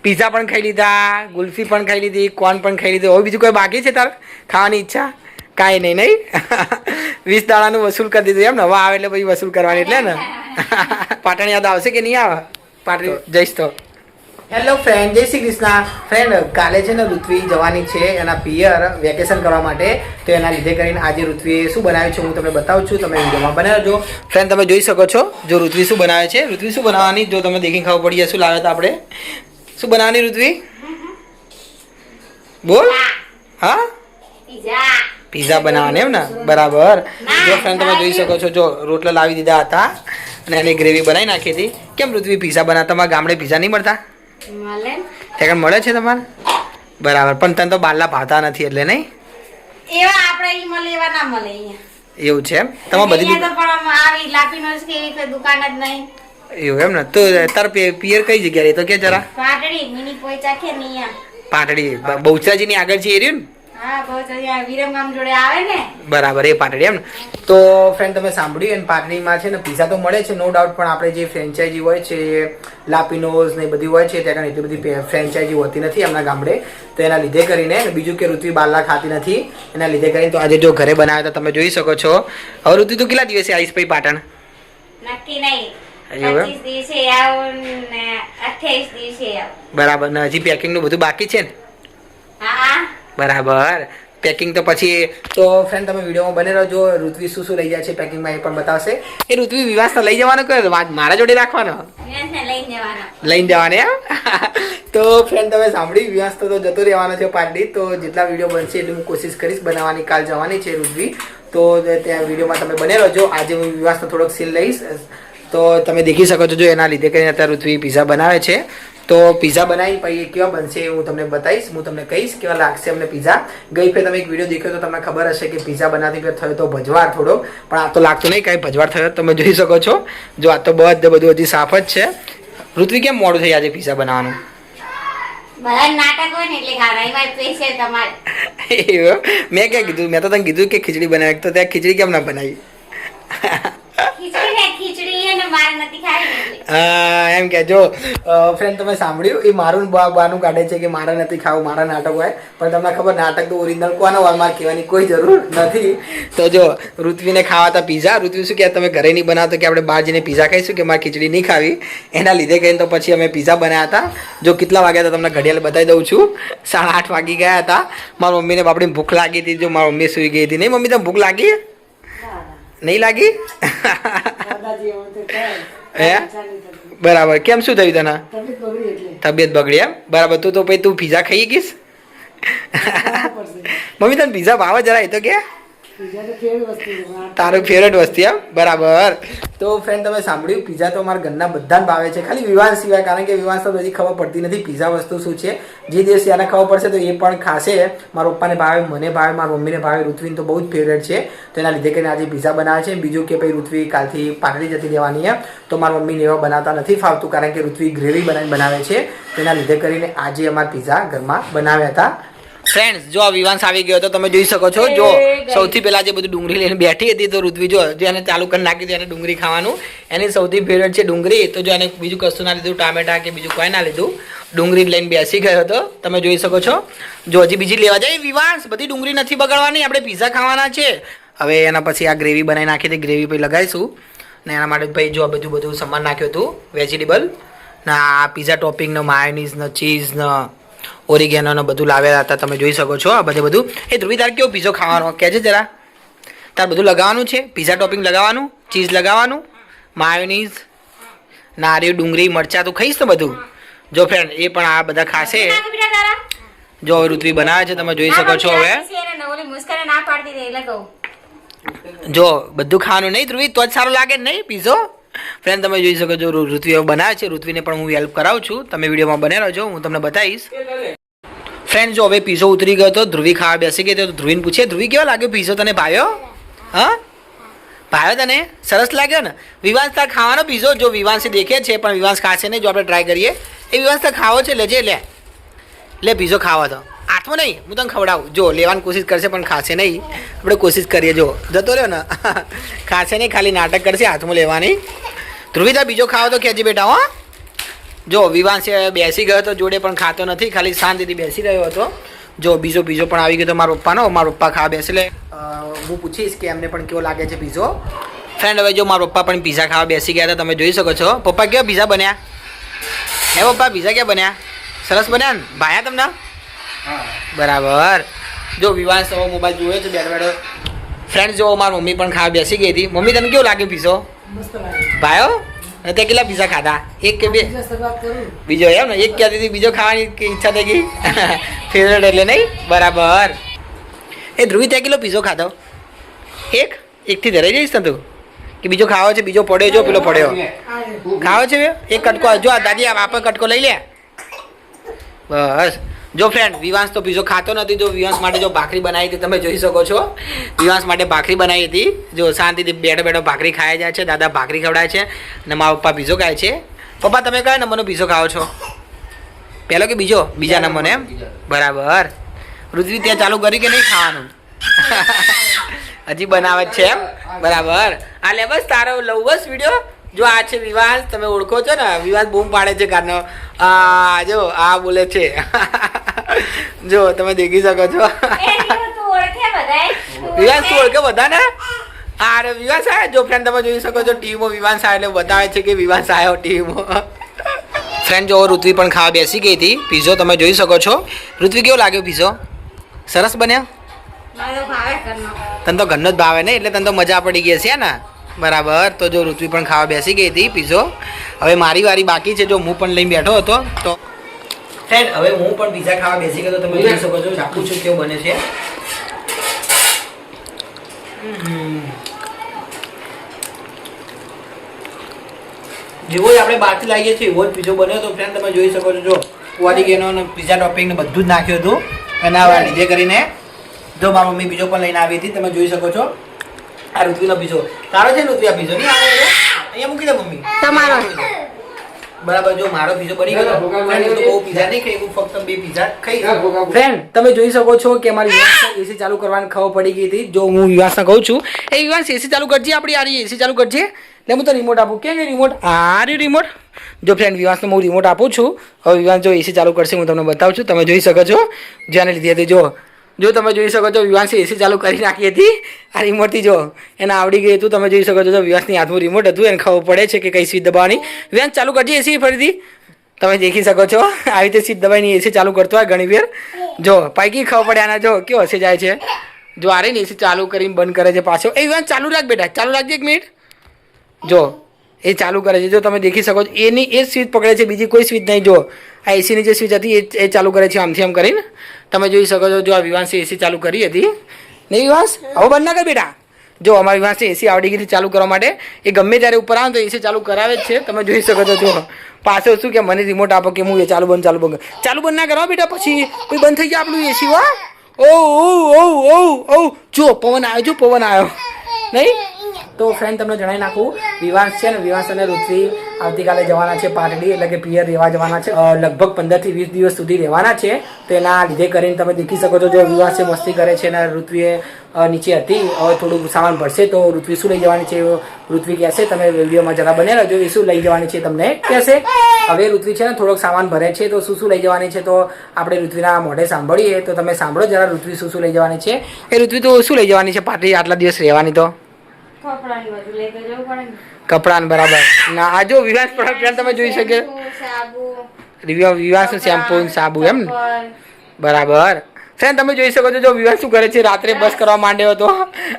Pizza પણ ખાઈ લીધા, ગુલ્ફી પણ ખાઈ લીધી, કોર્ન પણ ખાઈ લીધું. હવે બીજું કોઈ બાકી છે તાર ખાવાની ઈચ્છા? કાંઈ નહીં. 20 દાડાનું વસૂલ કરી દીધું એમ ને? હવે આવે એટલે પછી વસૂલ કરવાની એટલે ને. પાટણ યાદ આવશે કે નહીં આવે? પાટણ જઈશ તો. હેલો ફ્રેન્ડ, જય શ્રી કૃષ્ણ. ફ્રેન્ડ, કાલે છે ને ઋત્વી જવાની છે એના પિયર વેકેશન કરવા માટે. તો એના લીધે કરીને આજે ઋત્વીએ શું બનાવ્યું છે હું તમને બતાવું છું. તમે વિડીયોમાં બનાવજો. ફ્રેન્ડ, તમે જોઈ શકો છો જો ઋત્વી શું બનાવે છે. ઋત્વી શું બનાવવાની જો તમે દેખીને ખબર પડી જાય શું લાવે તો આપણે શું બનાવવાની ઋત્વી? બોલ. હા, પીઝા બનાવવાની એમ ને? બરાબર. જો ફ્રેન્ડ તમે જોઈ શકો છો જો રોટલા લાવી દીધા હતા અને એની ગ્રેવી બનાવી નાખી હતી. કેમ ઋત્વી પીઝા બનાવતા? તમારા ગામડે પીઝા નહીં મળતા? ત્યાં મળે છે તમારે? બરાબર. પણ તને તો બારલા ભાવતા નથી એટલે નહીં? એવા આપણે મળે એવા ના મળે અહીંયા. એવું છે એમ? તમારે બધી તો પણ આવી લાપીનોસ કે એવી કોઈ દુકાન જ નહીં. એવું એમ ને? તો તાર પિયર કઈ જગ્યાએ તો કે જરા? પાટડી મિની પોઈચા કે નહીં? પાટડી બહુચરાજીની આગળ છે એ રહ્યું ને? હા, બહુ અહીંયા વિરમગામ જોડે આવે ને. બરાબર, એ પાટડી એમ ને? તો ફ્રેન્ડ તમે સાંભળ્યું એમ પાટડીમાં છે ને પીઝા તો મળે છે નો ડાઉટ, પણ આપણે જે ફ્રેન્ચાઇઝી હોય છે લાપીનોઝ ને બધી હોય છે ત્યાં એટલી બધી ફ્રેન્ચાઇઝી હોતી નથી એમના ગામડે. તો એના લીધે કરીને બીજું કે ઋત્વી બારલા ખાતી નથી એના લીધે કરીને તો આજે જો ઘરે બનાવ્યા હતા તમે જોઈ શકો છો. હવે ઋત્વી તો કેટલા દિવસે આવીશ પછી પાટણ? નક્કી નહીં. 25 દિવસે આવો ને 28 દિવસે આવો. બરાબર. ને હજી પેકિંગ નું બધું બાકી છે ને? હા. બરાબર. પેકિંગ તો પછી તો ફ્રેન્ડ તમે વિડીયોમાં બને રહેજો. ઋત્વી શું શું લઈ જાય છે પેકિંગમાં એ પણ બતાવશે. એ ઋત્વી વિવાસ તો લઈ જવાનો કયો? મારા જોડે રાખવાનો? લઈને જવાનો એમ? તો ફ્રેન્ડ તમે સાંભળી વિવાસ તો જતો રહેવાનો છે પાર્ટી. તો જેટલા વિડીયો બનશે એટલી હું કોશિશ કરીશ બનાવવાની. કાલ જવાની છે ઋત્વી. તો ત્યાં વિડીયોમાં તમે બને રહેજો. આજે હું વિવાસનો થોડોક સીન લઈશ તો તમે દેખી શકો છો. જો એના લીધે કરીને અત્યારે ઋત્વી પીઝા બનાવે છે. તો પીઝા બનાવીને પછી કેવા બનશે હું તમને બતાવીશ. હું તમને કહીશ કેવા લાગશે અમને પીઝા. ગઈ ફેર તમે એક વિડીયો દેખ્યો તો તમને ખબર હશે કે પીઝા બનાવતી ફેર થયો તો ભજવાર થોડો, પણ આ તો લાગતું નહીં કાંઈ ભજવાર થયો. તમે જોઈ શકો છો જો આ તો બધું હજી સાફ જ છે. ઋત્વી કેમ મોડું થઈ આજે પીઝા બનાવવાનું? નાટક હોય ને એટલે ખારાઈમાં પૈસે તમારે. મેં ક્યાં કીધું? મેં તો તને કીધું કે ખીચડી બનાવી. તો ત્યાં ખીચડી કેમ ના બનાવી? એમ કે જો ફ્રેન્ડ તમે સાંભળ્યું એ મારું બાનું કાઢે છે કે મારા નથી ખાવું, મારા નાટક હોય. પણ તમને ખબર નાટક તો ઓરિજિનલ કોનો હોય મારે કહેવાની કોઈ જરૂર નથી. તો જો ઋત્વીને ખાવા હતા પીઝા. ઋત્વી શું કે તમે ઘરે નહીં બનાવતો કે આપણે બહાર જઈને પીઝા ખાઈશું કે મારે ખીચડી નહીં ખાવી. એના લીધે કહીને તો પછી અમે પીઝા બનાવ્યા હતા. જો કેટલા વાગ્યા હતા તમને ઘડિયાળ બતાવી દઉં છું. 8:30 વાગી ગયા હતા. મારી મમ્મીને બાપડીને ભૂખ લાગી હતી. જો મારી મમ્મી સુઈ ગઈ હતી. નહીં મમ્મી તમને ભૂખ લાગી? નહીં લાગી? બરાબર. કેમ શું થયું તને? તબિયત બગડી એમ? બરાબર. તો પછી તું પીઝા ખાઈ ગઈશ? મમ્મી તને પીઝા ભાવે જરા એ તો કે? તારું ફેવરેટ વસ્તુ એમ? બરાબર. તો ફ્રેન્ડ તમે સાંભળ્યું પીઝા તો અમારા ઘરના બધા ભાવે છે ખાલી વિવાસ સિવાય, કારણ કે વિવાસ તો હજી ખબર પડતી નથી પીઝા વસ્તુ શું છે. જે દિવસ એને ખબર પડશે તો એ પણ ખાશે. મારા પપ્પાને ભાવે, મને ભાવે, મારા મમ્મીને ભાવે. ઋત્વીને તો બહુ જ ફેવરેટ છે. તો એના લીધે કરીને આજે પીઝા બનાવે છે. બીજું કે ભાઈ ઋત્વી કાલથી પાટડી જતી રહેવાની એમ. તો મારા મમ્મીને એવા બનાવતા નથી ફાવતું કારણ કે ઋત્વી ગ્રેવી બનાવે છે. તેના લીધે કરીને આજે અમારા પીઝા ઘરમાં બનાવ્યા હતા. ફ્રેન્ડ્સ જો આ વિવાંશ આવી ગયો તો તમે જોઈ શકો છો. જો સૌથી પહેલા જે બધું ડુંગળી લઈને બેઠી હતી તો ઋત્વી જો એને ચાલુ કરી નાખી હતી એને ડુંગળી ખાવાનું. એની સૌથી ફેવરેટ છે ડુંગળી. તો જો એને બીજું કશું ના લીધું, ટામેટા કે બીજું કોઈ ના લીધું, ડુંગળી લઈને બેસી ગયો હતો. તમે જોઈ શકો છો. જો હજી બીજી લેવા જાય વિવાંશ, બધી ડુંગળી નથી બગાડવાની, આપણે પીઝા ખાવાના છે. હવે એના પછી આ ગ્રેવી બનાવી નાખી હતી. ગ્રેવી પછી લગાવીશું ને એના માટે ભાઈ જો બધું સામાન નાખ્યું હતું વેજીટેબલ ના આ પીઝા ટોપિંગનો માયોનીઝ ને ચીઝ ને ઓરિગેનો બધું લાવ્યા હતા. તમે જોઈ શકો છો આ બધું. એ ધ્રુવી તાર કેવો પીઝો ખાવાનો કહે છે જરા? તાર બધું લગાવવાનું છે? પીઝા ટોપિંગ લગાવવાનું, ચીઝ લગાવવાનું, માયોનીઝ, નારિયેળ, ડુંગળી, મરચાં તું ખાઈશ તો બધું? જો ફ્રેન્ડ એ પણ આ બધા ખાશે. જો હવે ઋત્વી બનાવે છે તમે જોઈ શકો છો. હવે જો બધું ખાવાનું નહીં ધ્રુવી તો જ સારું લાગે નહીં પીઝો. ફ્રેન્ડ તમે જોઈ શકો છો ઋત્વી હવે બનાવે છે. ઋત્વીને પણ હું હેલ્પ કરાવું છું. તમે વિડીયોમાં બને રહેજો, હું તમને બતાવીશ. ફ્રેન્ડ જો હવે પીઝો ઉતરી ગયો તો ધ્રુવી ખાવા બેસી ગઈ તો ધ્રુવીને પૂછે ધ્રુવી કેવો લાગ્યો પીઝો તને? ભાવ્યો? હા ભાવ્યો તને? સરસ લાગ્યો ને? વિવાંશ તાર ખાવાનો પીઝો? જો વિવાંશ દેખે છે પણ વિવાંશ ખાશે નહીં. જો આપણે ટ્રાય કરીએ. એ વિવાંશ તાર ખાવો છે? લેજે લે પીઝો ખાવા તો હાથમાં નહીં, હું તને ખવડાવું. જો લેવાની કોશિશ કરશે પણ ખાશે નહીં. આપણે કોશિશ કરીએ. જો જતો રહ્યો ને ખાશે નહીં, ખાલી નાટક કરશે હાથમાં લેવાની. ધ્રુવી તાર બીજો ખાવો તો કહેજે બેટા. હો જો વિવાંશ બેસી ગયો તો જોડે પણ ખાતો નથી, ખાલી શાંતિથી બેસી રહ્યો હતો. જો બીજો પણ આવી ગયો તો મારા પપ્પા ખાવા બેસે. એટલે હું પૂછીશ કે એમને પણ કેવો લાગે છે પીઝો. ફ્રેન્ડ હવે જો મારા પપ્પા પણ પીઝા ખાવા બેસી ગયા હતા, તમે જોઈ શકો છો. પપ્પા કેવા પીઝા બન્યા? હે પપ્પા પીઝા ક્યાં બન્યા? સરસ બન્યા ને? ભાયા તમને? બરાબર. જો વિવાંશ મોબાઈલ જોયો છે બેઠો. ફ્રેન્ડ જો મારી મમ્મી પણ ખાવા બેસી ગઈ હતી. મમ્મી તને કેવું લાગ્યું પીઝો? ભાયો તે કેટલા પીઝા ખાધા? એક કે બે? બીજો એમ ને? એક કહેતી હતી બીજો ખાવાની ઈચ્છા થઈ ગઈ. ફેવરેટ એટલે નહીં? બરાબર. એ ધ્રુવી ત્યાં કેટલો પીઝો ખાધો? એકથી ધરાઈ જઈશ ને તું? કે બીજો ખાવો છે? બીજો પડ્યો જો પેલો પડ્યો ખાવો છે? એક કટકો જો દાદી આપણે કટકો લઈ લે. બસ. જો ફ્રેન્ડ વિવાંશ તો પીઝો ખાતો નથી. જો વિવાંશ માટે જો ભાખરી બનાવી હતી તમે જોઈ શકો છો. વિવાંશ માટે ભાખરી બનાવી હતી. જો શાંતિથી બેઠો ભાખરી ખાઈ જાય છે. દાદા ભાખરી ખવડાય છે અને મારા પપ્પા પીઝો ખાય છે. પપ્પા તમે કયા નંબરનો પીઝો ખાઓ છો? પહેલો કે બીજો? બીજા નંબરનો એમ? બરાબર. ઋત્વી ત્યાં ચાલુ કરી કે નહીં ખાવાનું? હજી બનાવે જ છે એમ? બરાબર. આ લે બસ તારો લઉં બસ વિડીયો. જો આ છે વિવાંશ, તમે ઓળખો છો ને? વિવાંશ બૂમ પાડે છે કારનો. જો આ બોલે છે. જો તમે દેખી શકો છો. વિવાંશ તું ઓળખે બધા ને? અરે વિવાંશ આવ્યો. જો ફ્રેન્ડ તમે જોઈ શકો છો ટીમો વિવાંશ આવ્યો એટલે બતાવે છે કે વિવાંશ આવ્યો ટીમો. ફ્રેન્ડ જો ઋત્વી પણ ખાવા બેસી ગઈ હતી. પીઝો તમે જોઈ શકો છો. ઋત્વી કેવો લાગ્યો પીઝો? સરસ બન્યા? તને તો ઘરનો જ ભાવે ને એટલે તને તો મજા પડી ગઈ છે ને? બરાબર. તો જો ઋત્વી પણ ખાવા બેસી ગઈ હતી પીઝો. હવે મારી વારી બાકી છે. જો હું પણ લઈને બેઠો હતો તો ફ્રેન્ડ હવે હું પણ પીઝા ખાવા બેસી ગયો તો તમે જોઈ શકો છો. ચાખું છું કેવું બને છે. જેવો જ આપણે બહારથી લાવીએ છીએ એવો જ પીઝો બન્યો તો ફ્રેન્ડ તમે જોઈ શકો છો. જો ઓરિગેનો અને પીઝા ટોપિંગ ને બધું જ નાખ્યું હતું એના લીધે કરીને. જો મારી મમ્મી બીજો પણ લઈને આવી હતી તમે જોઈ શકો છો. આ ઋત્વીનો પીઝો તારો છે? ઋત્વી આ પીઝો નહીં આવે? અહીંયા મૂકી દે મમ્મી. તમારો બરાબર. જો મારો પીઝો બની ગયો. ફ્રેન્ડ તો બહુ પીઝા નહીં ખાઈ, ફક્ત 2 પીઝા ખાઈ. ફ્રેન્ડ તમે જોઈ શકો છો કે અમારી વિવાંશ એસી ચાલુ કરવાની ખબર પડી ગઈ હતી. જો હું વિવાંશને કહું છું એ વિવાંશ એસી ચાલુ કરજે, આપણી આરી એસી ચાલુ કરજે. એટલે હું તો રિમોટ આપું. ક્યાં રિમોટ? આ રિમોટ. જો ફ્રેન્ડ વિવાંશને હું રિમોટ આપું છું. હવે વિવાંશ જો એસી ચાલુ કરશે હું તમને બતાવું છું. તમે જોઈ શકો છો જેને લીધી હતી. જો તમે જોઈ શકો છો વિવાંશે એસી ચાલુ કરી નાખી હતી આ રિમોટથી. જો એને આવડી ગઈ હતું. તમે જોઈ શકો છો વિવાંશની હાથમાં રિમોટ હતું. એને ખબર પડે છે કે કઈ સ્વિચ દબાવવાની. વિવાંશ ચાલુ કરજે એસી ફરીથી. તમે દેખી શકો છો આવી રીતે સ્વિચ દબાવીને એસી ચાલુ કરતો હોય ઘણી વાર. જો પૈકી ખબર પડે આના. જો કેવો હશે જાય છે. જો આ રહી એસી ચાલુ કરીને બંધ કરે છે પાછો. એ વિવાંશ ચાલુ રાખ બેટા, ચાલુ રાખજે 1 મિનિટ. જો એ ચાલુ કરે છે. જો તમે દેખી શકો છો એની એ સ્વિચ પકડે છે, બીજી કોઈ સ્વિચ નહીં. જો આ એસીની જે સ્વિચ હતી એ ચાલુ કરે છે આમથી આમ કરીને. તમે જોઈ શકો છો. જો આ વિવાંશે એસી ચાલુ કરી હતી નહીં વિવાંશ? હવે બંધ ના કર બેટા. જો અમારા વિવાંશે એસી આવડી ગઈ ચાલુ કરવા માટે. એ ગમે ત્યારે ઉપર આવે તો એસી ચાલુ કરાવે જ છે. તમે જોઈ શકો છો. જો પાછળ શું કે મને રિમોટ આપો કે હું એ ચાલુ બંધ ના કરવા બેટા, પછી કોઈ બંધ થઈ જાય આપણું એસી. ઓ જો પવન આવ્યો. જો પવન આવ્યો નહીં? તો ફ્રેન્ડ તમને જણાવી નાખું વિવાંશ છે ને, વિવાંશ અને ઋત્વી આવતીકાલે જવાના છે પાટડી, એટલે કે પિયર રહેવા જવાના છે. લગભગ 15 થી 20 દિવસ સુધી રહેવાના છે. તો એના લીધે કરીને તમે દેખી શકો છો. જો વિવાંશે મસ્તી કરે છે અને ઋત્વીએ નીચે હતી. હવે થોડું સામાન ભરશે તો ઋત્વી શું લઈ જવાની છે ઋત્વી કહેશે. તમે વિડીયોમાં જરા બને રહેજો. એ શું લઈ જવાની છે તમને કહેશે. હવે ઋત્વી છે ને થોડોક સામાન ભરે છે તો શું લઈ જવાની છે તો આપણે ઋત્વીના મોઢે સાંભળીએ. તો તમે સાંભળો જરા ઋત્વી શું લઈ જવાની છે. એ ઋત્વી તો શું લઈ જવાની છે પાટડી આટલા દિવસ રહેવાની? તો કપડાં બરાબર ના. આ જો વિવાંશ પણ તમે જોઈ શકે વિવાંશ શેમ્પુ સાબુ એમ ને? બરાબર. ફ્રેન્ડ તમે જોઈ શકો છો જો વિવાંશ શું કરે છે. રાત્રે બસ કરવા માંડ્યો હતો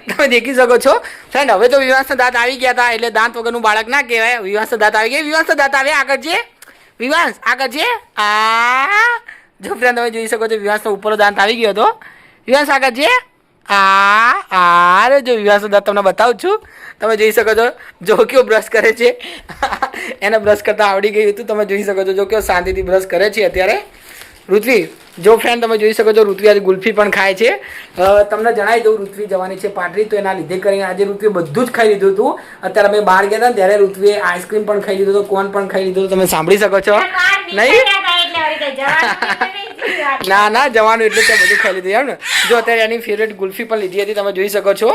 તમે દેખી શકો છો. ફ્રેન્ડ હવે તો વિવાંશના દાંત આવી ગયા હતા એટલે દાંત વગરનું બાળક ના કહેવાય. વિવાંશના દાંત આવી ગયા. વિવાંશના દાંત આવ્યા. આગળ છે વિવાંશ, આગળ છે. જો ફ્રેન્ડ તમે જોઈ શકો છો વિવાંશનો ઉપરનો દાંત આવી ગયો હતો. વિવાંશ આગળ છે. અરે જો વિવાંશનો દાંત તમને બતાવું છું. તમે જોઈ શકો છો જો કેવો બ્રશ કરે છે. એને બ્રશ કરતા આવડી ગયું હતું. તમે જોઈ શકો છો જો કેવો શાંતિથી બ્રશ કરે છે અત્યારે ઋત્વી. જો ફ્રેન્ડ તમે જોઈ શકો છો ઋત્વી આજે ગુલ્ફી પણ ખાય છે. તમને જણાવી દઉં ઋત્વી જવાની છે પાટડી તો એના લીધે કરીને આજે ઋત્વીએ બધું જ ખાઈ લીધું હતું. અત્યારે અમે બહાર ગયા હતા ત્યારે ઋત્વીએ આઈસ્ક્રીમ પણ ખાઈ લીધું હતું, કોર્ન પણ ખાઈ લીધું હતું. તમે સાંભળી શકો છો નહીં? ના જવાનું એટલે ત્યાં બધું ખાઈ લીધું એમ ને. જો અત્યારે એની ફેવરેટ ગુલ્ફી પણ લીધી હતી. તમે જોઈ શકો છો.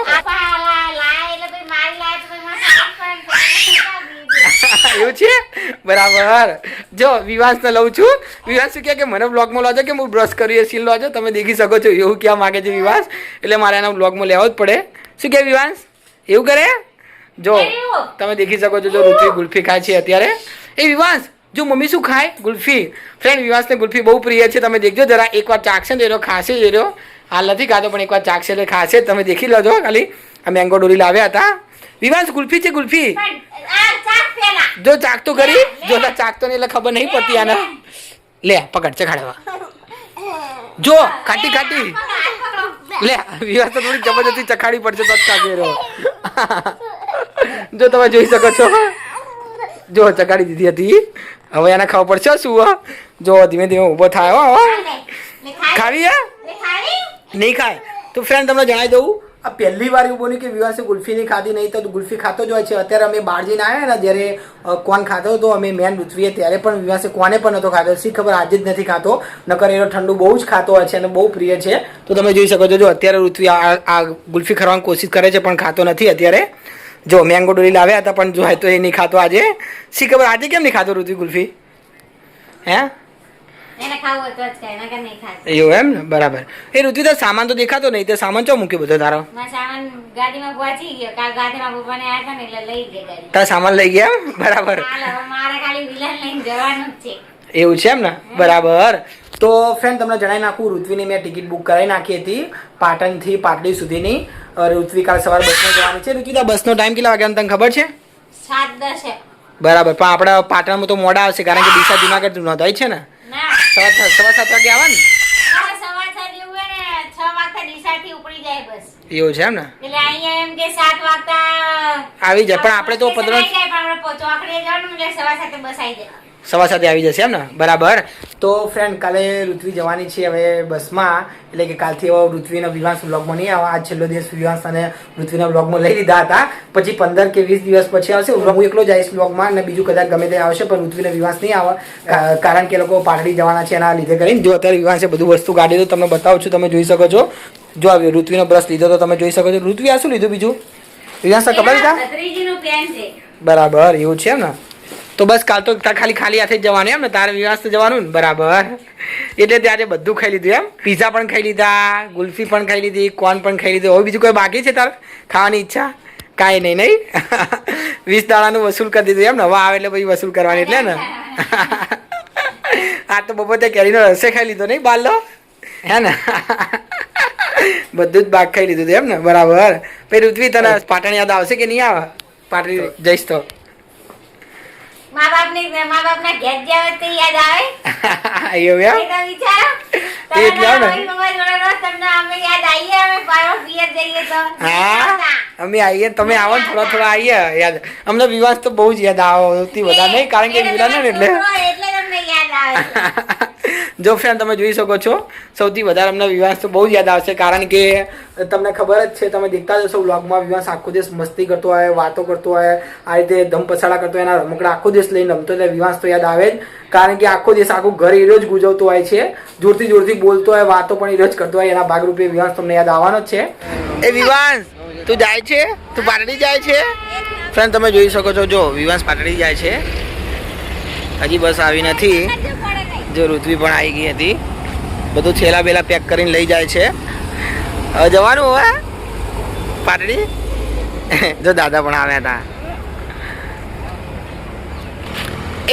એવું છે બરાબર. જો વિવાંશને લઉં છું. વિવાંશ શું કહે કે મને બ્લોગમાં લાવજો કે હું બ્રશ કરીએ સીલ લાવજો. તમે દેખી શકો છો એવું કહેવા માગે છે વિવાંશ. એટલે મારે એના બ્લોગમાં લેવો જ પડે. શું કહે વિવાંશ એવું કરે? જો તમે દેખી શકો છો જો ઋત્વી ગુલ્ફી ખાય છે અત્યારે. એ વિવાંશ જો મમ્મી શું ખાય? ગુલ્ફી. ફ્રેન્ડ વિવાંશને ગુલ્ફી બહુ પ્રિય છે. તમે દેખજો જરા એકવાર ચાખશે ને એનો ખાશે જ એનો. હાલ નથી ખાતો પણ એકવાર ચાખશે એટલે ખાશે. તમે દેખી લેજો ખાલી. આ મેંગો ડોરી લાવ્યા હતા. વિવાંશ ગુલ્ફી છે ગુલ્ફી. જો ચાખતો કરી જો ચાખતો નહીં એટલે ખબર નહીં પડતી આને. લે પકડ ચખાડવા. જો ખાટી ખાટી. લે વિવાંશ તો થોડી જબરજસ્તી ચખાડી પડશે તો જ ખાશે રહ્યો. જો તમે જોઈ શકો છો જો ચખાડી દીધી હતી. હવે એને ખબર પડશે શું? જો ધીમે ધીમે ઊભો થાય. ખાવી હે નહીં ખાય તો ફ્રેન્ડ તમને જણાવી દઉં આ પહેલી વાર એવું બન્યું કે વિવાસે ગુલ્ફી નહીં ખાધી. નહીં તો ગુલ્ફી ખાતો જ હોય છે. અત્યારે અમે બહાર જઈને આવ્યા ને જ્યારે કોન ખાતો હતો અમે મેન ઋત્વીએ ત્યારે પણ વિવાસે કોને પણ નહોતો ખાતો. શી ખબર આજે જ નથી ખાતો. નકર એનો ઠંડુ બહુ જ ખાતો હોય છે અને બહુ પ્રિય છે. તો તમે જોઈ શકો છો જો અત્યારે ઋત્વી આ ગુલ્ફી ખાવાની કોશિશ કરે છે પણ ખાતો નથી અત્યારે. જો મેંગો ડોરી લાવ્યા હતા પણ જો તો એ નહીં ખાતો આજે. શી ખબર આજે કેમ નહીં ખાતો ઋત્વી ગુલ્ફી? હે એવું એમ ને બરાબર. એ ઋત્વી તો સામાન તો દેખાતો નહીં. તે સામાન ચો મૂક્યો બધો તારો? તારા સામાન લઈ ગયા એમ બરાબર. એવું છે એમ ને બરાબર. તો ફ્રેન્ડ તમને જણાવી નાખું ઋત્વીની મેં ટિકિટ બુક કરાવી નાખી હતી પાટણથી પાટડી સુધીની. ઋત્વી કાલ સવારે બસમાં જવાની છે. ઋત્વી બસનો ટાઈમ કેટલા વાગ્યાનો તને ખબર છે? 7:10 બરાબર. પણ આપણા પાટણમાં તો મોડા આવશે કારણ કે ડીસા જુનાગઢ નોંધાય છે ને. સવા 7 વાગે આવે ને? એવું છે એમ ને આવી જાય પણ આપણે તો 15 સવા 7 આવી જશે એમ ને બરાબર. તો ફ્રેન્ડ કાલે ઋત્વી જવાની છે હવે બસમાં. એટલે કે કાલથી હવે ઋત્વીના વિવાંશ વ્લોગમાં નહીં આવે. આજ છેલ્લો દિવસ વિવાંશ અને ઋત્વીના વ્લોગમાં લઈ લીધા હતા. પછી 15 કે 20 દિવસ પછી આવશે. હું એકલો જઈશ વ્લોગમાં અને બીજું કદાચ ગમે તે આવશે પણ ઋત્વીના વિવાંશ નહીં આવે કારણ કે લોકો પાટડી જવાના છે એના લીધે કરીને. જો અત્યારે વિવાંશે બધું વસ્તુ કાઢી તો તમને બતાવું છું. તમે જોઈ શકો છો જો આવ્યો ઋત્વીનો બ્રશ લીધો તો તમે જોઈ શકો છો. ઋત્વી આ શું લીધું બીજું? વિવાંશ ખબર છે બરાબર. એવું છે એમ ને. તો બસ કાલ તો ખાલી હાથે જ જવાનું એમ ને? તારે વિવાસ તો જવાનું ને બરાબર. એટલે ત્યારે બધું ખાઈ લીધું એમ? પીઝા પણ ખાઈ લીધા, ગુલ્ફી પણ ખાઈ લીધી, કોર્ન પણ ખાઈ લીધું. હવે બીજું કોઈ બાકી છે તારે ખાવાની ઈચ્છા? કાંઈ નહીં નહીં 20 દાડાનું વસૂલ કરી દીધું એમ ને? હવે આવે એટલે પછી વસૂલ કરવાની એટલે ને. આ તો બપોરે કેરીનો રસે ખાઈ લીધો નહીં બાર લો હે ને? બધું જ બાગ ખાઈ લીધું એમ ને બરાબર. પછી ઋત્વી તને પાટણ યાદ આવશે કે નહીં આવે? પાટણ જઈશ તો મા બાપ ના ઘેર જાવ તો યાદ આવે. એવું એમ? અમે આવીએ તમે આવો ને થોડા આવીએ યાદ. અમને વિવાસ તો બહુ જ યાદ આવતી વધારે નહીં કારણ કે વિલા ને એટલે જો ફ્રેન્ડ તમે જોઈ શકો છો સૌથી વધારે અમને વિવાસ તો બહુ જ યાદ આવશે કારણ કે તમને ખબર જ છે તમે દેખતા જશો વ્લોગમાં વિવાસ આખો દિવસ મસ્તી કરતો હોય, વાતો કરતો હોય, આ રીતે ધમ પછાડા કરતો હોય, એના રમકડા આખો દિવસ લઈને રમતો એટલે વિવાસ તો યાદ આવે જ કારણ કે આખો દિવસ આખું ઘર એરો જ ગુજવતો હોય છે. જોરથી બોલતો હોય, વાતો પણ એરો જ કરતો હોય. એના ભાગરૂપે વિવાસ તમને યાદ આવવાનો જ છે. એ વિવાસ તું જાય છે? તું પાટડી જાય છે? ફ્રેન્ડ તમે જોઈ શકો છો જો વિવાસ પાટડી જાય છે. હજી બસ આવી નથી. જો ઋત્વી પણ આવી ગઈ હતી. બધું છેલ્લા બેલા પેક કરીને લઈ જાય છે. હવે જવાનું હવે પાટડી. જો દાદા પણ આવ્યા હતા.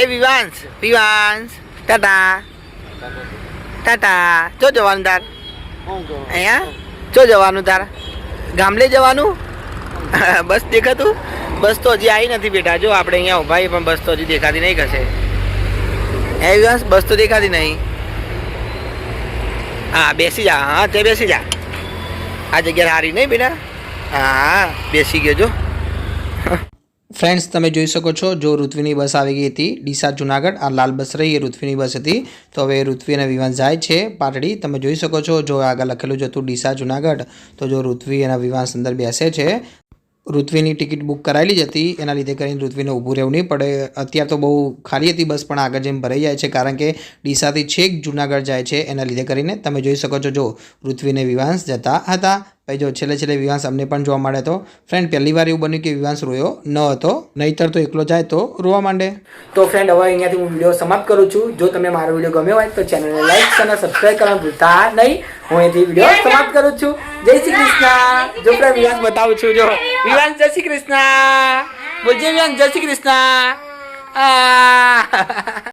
એ વિવાંશ ટાટા જો જવાનું તાર? અહીંયા જો જવાનું તાર? ગામડે જવાનું? બસ દેખાતું? બસ તો હજી આવી નથી બેટા. જો આપણે અહીંયા ઉભા પણ બસ તો હજી દેખાતી નહીં કશે. એ વિવાંશ બસ તો દેખાતી નહીં. હા બેસી જા. હા તે બેસી જા. આ જગ્યા સારી નહીં બેટા? હા બેસી ગયો જો. ફ્રેન્ડ્સ તમે જોઈ શકો છો જો ઋત્વીની બસ આવી ગઈ હતી ડીસા જુનાગઢ. આ લાલ બસ રહી એ ઋત્વીની બસ હતી. તો હવે ઋત્વી અને વિવાંશ જાય છે પાટડી. તમે જોઈ શકો છો જો આગળ લખેલું જ હતું ડીસા જુનાગઢ. તો જો ઋત્વી અને વિવાંશ અંદર બેસે છે. ઋત્વીની ટિકિટ બુક કરાયેલી જ હતી એના લીધે કરીને ઋત્વીને ઊભું રહેવું નહીં પડે. અત્યારે તો બહુ ખાલી હતી બસ પણ આગળ જેમ ભરાઈ જાય છે કારણ કે ડીસાથી છેક જુનાગઢ જાય છે એના લીધે કરીને તમે જોઈ શકો છો જો ઋત્વીને વિવાંશ જતા હતા ભાઈ જો છેલ્લે વિવાંશ અમને પણ જોવા મળે તો ફ્રેન્ડ પહેલી વાર એવું બન્યું કે વિવાંશ રોયો ન હતો, નહીતર તો એકલો જાય તો રોવા માંડે. તો ફ્રેન્ડ હવે અહીંયાથી હું વિડીયો સમાપ્ત કરું છું. જો તમને મારો વિડીયો ગમ્યો હોય તો ચેનલને લાઈક અને સબસ્ક્રાઈબ કરવાનું ભૂલતા નહીં. હું અહીંથી વિડીયો સમાપ્ત કરું છું. જય શ્રી કૃષ્ણ. જો ફ્રેન્ડ વિવાંશ બતાવું છું. જો વિવાંશ જય શ્રી કૃષ્ણ બોલજે. વિવાંશ જય શ્રી કૃષ્ણ.